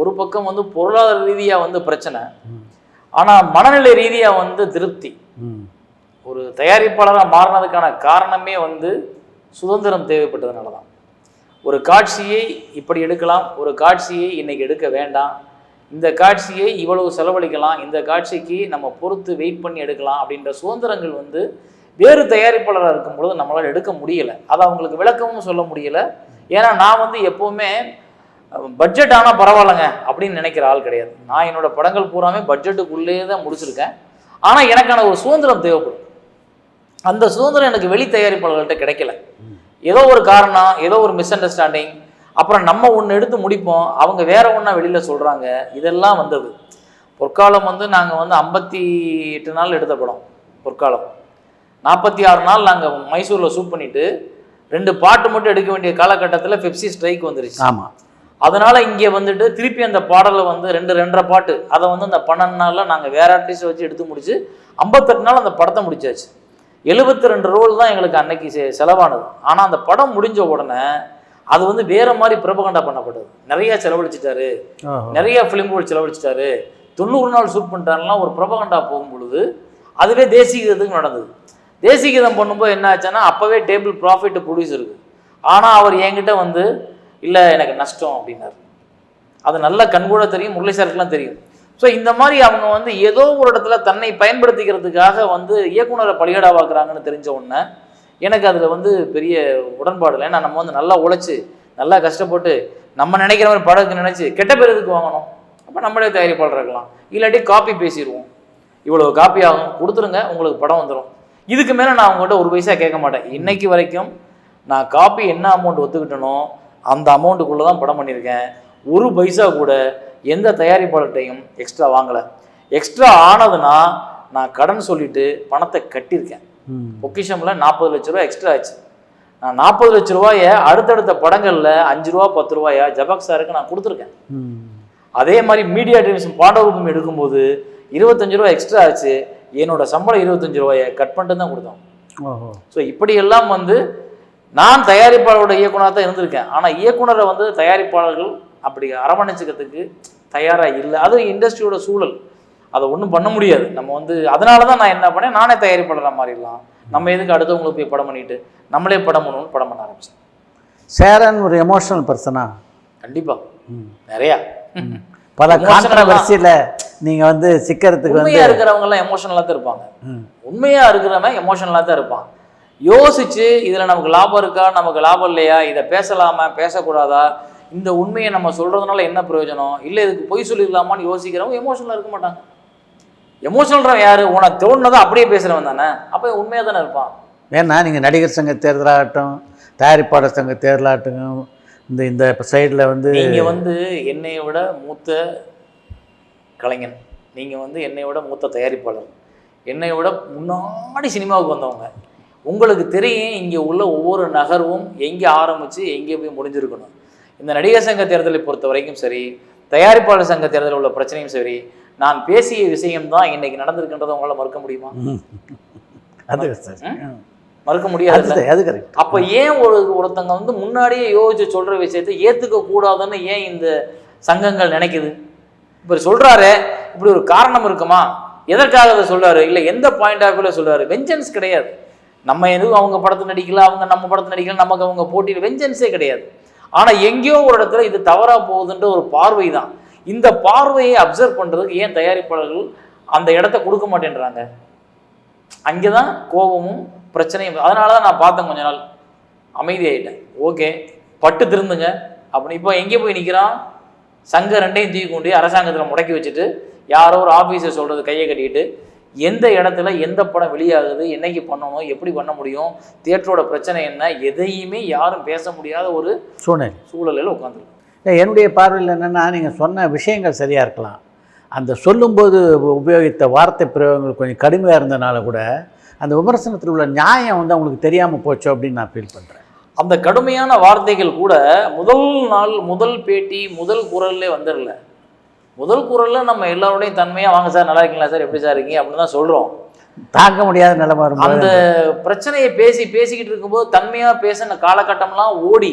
ஒரு பக்கம் வந்து பொருளாதார ரீதியாக வந்து பிரச்சனை, ஆனால் மனநிலை ரீதியாக வந்து திருப்தி. ஒரு தயாரிப்பாளராக மாறினதுக்கான காரணமே வந்து சுதந்திரம் தேவைப்பட்டதுனால தான். ஒரு காட்சியை இப்படி எடுக்கலாம், ஒரு காட்சியை இன்னைக்கு எடுக்க வேண்டாம், இந்த காட்சியை இவ்வளவு செலவழிக்கலாம், இந்த காட்சிக்கு நம்ம பொறுத்து வெயிட் பண்ணி எடுக்கலாம் அப்படின்ற சுதந்திரங்கள் வந்து வேறு தயாரிப்பாளராக இருக்கும் பொழுது நம்மளால் எடுக்க முடியலை. அதை அவங்களுக்கு விளக்கமும் சொல்ல முடியலை. ஏன்னா நான் வந்து எப்போவுமே பட்ஜெட் ஆனால் பரவாயில்லைங்க அப்படின்னு நினைக்கிற ஆள் கிடையாது. நான் என்னோடய படங்கள் பூராமே பட்ஜெட்டுக்குள்ளேயே தான் முடிச்சிருக்கேன். ஆனால் எனக்கான ஒரு சுதந்திரம் தேவைப்படும். அந்த சுதந்திரம் எனக்கு வெளி தயாரிப்பாளர்கள்ட்ட கிடைக்கல. ஏதோ ஒரு காரணம், ஏதோ ஒரு மிஸ் அண்டர்ஸ்டாண்டிங், அப்புறம் நம்ம ஒன்று எடுத்து முடிப்போம், அவங்க வேற ஒன்றா வெளியில் சொல்கிறாங்க. இதெல்லாம் வந்தது. பொற்காலம் வந்து நாங்கள் வந்து 58 நாள் எடுத்த படம் பொற்காலம். 46 நாள் நாங்கள் மைசூரில் ஷூட் பண்ணிவிட்டு 2 பாட்டு மட்டும் எடுக்க வேண்டிய காலகட்டத்தில் பெப்சி ஸ்ட்ரைக் வந்துருச்சு. ஆமாம். அதனால் இங்கே வந்துட்டு திருப்பி அந்த பாடலை வந்து 2.5 பாட்டு அதை வந்து அந்த 12 நாளில் நாங்கள் வேற ஆர்டிஸ்ட் வச்சு எடுத்து முடிச்சு 58 நாள் அந்த படத்தை முடிச்சாச்சு. 72 ரோல் தான் எங்களுக்கு அன்னைக்கு செலவானது. ஆனால் அந்த படம் முடிஞ்ச உடனே அது வந்து வேற மாதிரி பிரபகண்டா பண்ணப்பட்டது. நிறைய செலவழிச்சிட்டாரு, நிறைய ஃபிலிம் ரோல் செலவழிச்சிட்டாரு, 90 நாள் ஷூட் பண்ணிட்டாருலாம் ஒரு பிரபகண்டா போகும் பொழுது அதுவே தேசிகீதத்துக்கு நடந்தது. தேசிகீதம் பண்ணும்போது என்ன ஆச்சுன்னா அப்போவே டேபிள் ப்ராஃபிட் ப்ரொடியூசருக்கு. ஆனால் அவர் என்கிட்ட வந்து இல்லை எனக்கு நஷ்டம் அப்படின்னாரு. அது நல்ல கண்கூட தெரியும், முரளி சாருக்குலாம் தெரியும். ஸோ இந்த மாதிரி அவங்க வந்து ஏதோ ஒரு இடத்துல தன்னை பயன்படுத்திக்கிறதுக்காக வந்து இயக்குனரை பலிகடாவாக்குறாங்கன்னு தெரிஞ்ச உடனே எனக்கு அதில் வந்து பெரிய உடன்பாடு இல்லை. ஏன்னா நம்ம வந்து நல்லா உழைச்சி நல்லா கஷ்டப்பட்டு நம்ம நினைக்கிற மாதிரி படத்துக்கு நினச்சி கெட்ட பேர் எதுக்கு வாங்கணும்? அப்போ நம்மளே தயாரிப்பாளர் இருக்கலாம். இல்லாட்டி காப்பி பேசிடுவோம், இவ்வளோ காப்பி ஆகும் கொடுத்துருங்க உங்களுக்கு படம் வந்துடும். இதுக்கு மேலே நான் அவங்ககிட்ட ஒரு பைசா கேட்க மாட்டேன். இன்னைக்கு வரைக்கும் நான் காப்பி என்ன அமௌண்ட் ஒத்துக்கிட்டனோ அந்த அமௌண்ட்டுக்குள்ளே தான் படம் பண்ணியிருக்கேன். ஒரு பைசா கூட எந்த தயாரிப்பாளர்கிட்டையும் எக்ஸ்ட்ரா வாங்கலை. எக்ஸ்ட்ரா ஆனதுன்னா நான் கடன் சொல்லிட்டு பணத்தை கட்டியிருக்கேன். பொக்கிஷமில் 40 லட்ச ரூபா எக்ஸ்ட்ரா ஆச்சு. நான் 40 லட்ச ரூபாயை அடுத்தடுத்த படங்களில் 5 ரூபா 10 ரூபாயா ஜபாக் சாருக்கு நான் கொடுத்துருக்கேன். அதே மாதிரி மீடியா டெலிவிஷன் பாண்டவரூபம் எடுக்கும்போது 25 ரூபா எக்ஸ்ட்ரா ஆச்சு. என்னோட சம்பளம் 25 ரூபாயை கட் பண்ணிட்டு தான் கொடுத்தோம். ஸோ இப்படியெல்லாம் வந்து நான் தயாரிப்பாளரோட இயக்குனராக தான் இருந்திருக்கேன். ஆனால் இயக்குனரை வந்து தயாரிப்பாளர்கள் அப்படி அரவணைச்சிக்கிறதுக்கு தயாராக இல்லை. அது இண்டஸ்ட்ரியோட சூழல், அதை ஒன்றும் பண்ண முடியாது. நம்ம வந்து அதனால தான் நான் என்ன பண்ணேன், நானே தயாரிப்பாளராக மாறிடலாம், நம்ம எதுக்கு அடுத்தவங்களுக்கு போய் படம் பண்ணிட்டு நம்மளே படம் பண்ணணும்னு படம் பண்ண ஆரம்பிச்சேன். சேரன் ஒரு எமோஷனல் பர்சனா? கண்டிப்பாக நிறையா பல கான்ட்ரவர்சியில் நீங்கள் வந்து சிக்கிறதுக்கு வந்து உண்மையாக இருக்கிறவங்கலாம் எமோஷனலாக தான் இருப்பாங்க. உண்மையாக இருக்கிறவன் எமோஷனலாக தான் இருப்பான். யோசிச்சு இதில் நமக்கு லாபம் இருக்கா, நமக்கு லாபம் இல்லையா, இதை பேசலாமா பேசக்கூடாதா, இந்த உண்மையை நம்ம சொல்கிறதுனால என்ன பிரயோஜனம், இல்லை இதுக்கு பொய் சொல்லிடலாமான்னு யோசிக்கிறவங்க எமோஷனலாக இருக்க மாட்டாங்க. எமோஷனல்றவன் யார்? உனக்கு தோணுனதை அப்படியே பேசுகிறவன் தானே, அப்போ உண்மையாக தானே இருப்பான். ஏன்னா நீங்கள் நடிகர் சங்க தேர்தலாகட்டும், தயாரிப்பாளர் சங்க தேர்தலாகட்டும், இந்த சைடில் வந்து நீங்கள் வந்து என்னை விட மூத்த கலைஞன், நீங்கள் வந்து என்னை விட மூத்த தயாரிப்பாளர், என்னை விட முன்னாடி சினிமாவுக்கு வந்தவங்க, உங்களுக்கு தெரியும் இங்கே உள்ள ஒவ்வொரு நகர்வும் எங்கே ஆரம்பித்து எங்கே போய் முடிஞ்சிருக்கணும். இந்த நடிகர் சங்க தேர்தலை பொறுத்த வரைக்கும் சரி, தயாரிப்பாளர் சங்க தேர்தலில் உள்ள பிரச்சனையும் சரி, நான் பேசிய விஷயம்தான் இன்னைக்கு நடந்திருக்கின்றதை உங்களால் மறுக்க முடியுமா? அது மறுக்க முடியாது. அது கரெக்ட். அப்போ ஏன் ஒருத்தங்க வந்து முன்னாடியே யோசிச்சு சொல்கிற விஷயத்தை ஏற்றுக்க கூடாதுன்னு ஏன் இந்த சங்கங்கள் நினைக்குது? இப்போ சொல்கிறாரு, இப்படி ஒரு காரணம் இருக்குமா, எதற்காக அதை சொல்கிறாரு, இல்லை எந்த பாயிண்ட் ஆஃப் வியூவில் சொல்கிறாரு? வெஞ்சன்ஸ் கிடையாது. நம்ம எதுவும் அவங்க படத்தை நடிக்கல, அவங்க நம்ம படத்தை நடிக்கல, நமக்கு அவங்க போட்டியில் வெஞ்சன்ஸே கிடையாது. ஆனால் எங்கேயோ ஒரு இடத்துல இது தவறாக போகுதுன்ற ஒரு பார்வை தான். இந்த பார்வையை அப்சர்வ் பண்ணுறதுக்கு ஏன் தயாரிப்பாளர்கள் அந்த இடத்த கொடுக்க மாட்டேன்றாங்க? அங்கே தான் கோபமும் பிரச்சனையும். அதனால தான் நான் பார்த்தேன், கொஞ்ச நாள் அமைதியாயிட்டேன். ஓகே, பட்டு திருந்துங்க அப்படின்னு. இப்போ எங்கே போய் நிற்கிறான்? சங்க ரெண்டையும் தூக்கி கொண்டு அரசாங்கத்தில் முடக்கி வச்சுட்டு யாரோ ஒரு ஆஃபீஸை சொல்கிறது கையை கட்டிக்கிட்டு, எந்த இடத்துல எந்த படம் வெளியாகுது, என்னைக்கு பண்ணணும், எப்படி பண்ண முடியும், தியேட்டரோட பிரச்சனை என்ன, எதையுமே யாரும் பேச முடியாத ஒரு சூழலில் உட்காந்துருக்கு. என்னுடைய பார்வையில் என்னென்னா, நீங்கள் சொன்ன விஷயங்கள் சரியாக இருக்கலாம், அந்த சொல்லும்போது உபயோகித்த வார்த்தை பிரயோகங்கள் கொஞ்சம் கடுமையாக இருந்தனால கூட அந்த விமர்சனத்தில் உள்ள நியாயம் வந்து அவங்களுக்கு தெரியாமல் போச்சு அப்படின்னு நான் ஃபீல் பண்ணுறேன். அந்த கடுமையான வார்த்தைகள் கூட முதல் நாள், முதல் பேட்டி, முதல் குரல்லே வந்துடல. முதல் குரலில் நம்ம எல்லாரோடையும் தன்மையாக, வாங்க சார் நல்லா இருக்கீங்களா சார், எப்படி சார் இருக்கீங்க அப்படின்னு தான் சொல்கிறோம். தாங்க முடியாத நிலைமை வரும். அந்த பிரச்சனையை பேசிக்கிட்டு இருக்கும்போது தன்மையாக பேசின காலகட்டம்லாம் ஓடி,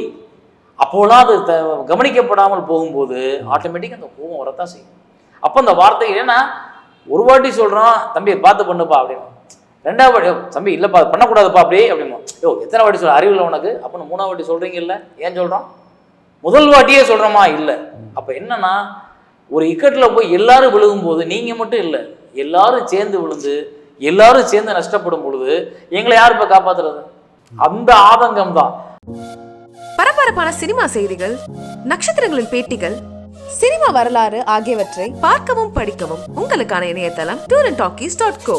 அப்போலாம் அது கவனிக்கப்படாமல் போகும்போது ஆட்டோமேட்டிக்காக அந்த கோபம் வரத்தான் செய்யும். அப்போ அந்த வார்த்தைகள், ஏன்னா ஒரு வாட்டி சொல்கிறோம் தம்பி பார்த்து பண்ணுப்பா அப்படின்னு, ரெண்டாவது வாட்டி தம்பி இல்லைப்பா பண்ணக்கூடாதுப்பா அப்படி அப்படிமா, எத்தனை வாட்டி சொல்ல அறிவில்லை உனக்கு அப்படின்னு 3ஆவது வாட்டி சொல்கிறீங்க இல்லை, ஏன் சொல்கிறோம்? முதல் வாட்டியே சொல்கிறோமா? இல்லை. அப்போ என்னன்னா, ஒரு இக்கட்டில் போய் எல்லாரும் விழுகும்போது நீங்கள் மட்டும் இல்லை, எல்லாரும் சேர்ந்து விழுந்து எல்லாரும் சேர்ந்து நஷ்டப்படும் பொழுது எங்களை யார் இப்போ காப்பாற்றுறது? அந்த ஆதங்கம் தான். பரபரப்பான சினிமா செய்திகள், நட்சத்திரங்களின் பேட்டிகள், சினிமா வரலாறு ஆகியவற்றை பார்க்கவும் படிக்கவும் உங்களுக்கான இணையதளம் tourantalkies.co.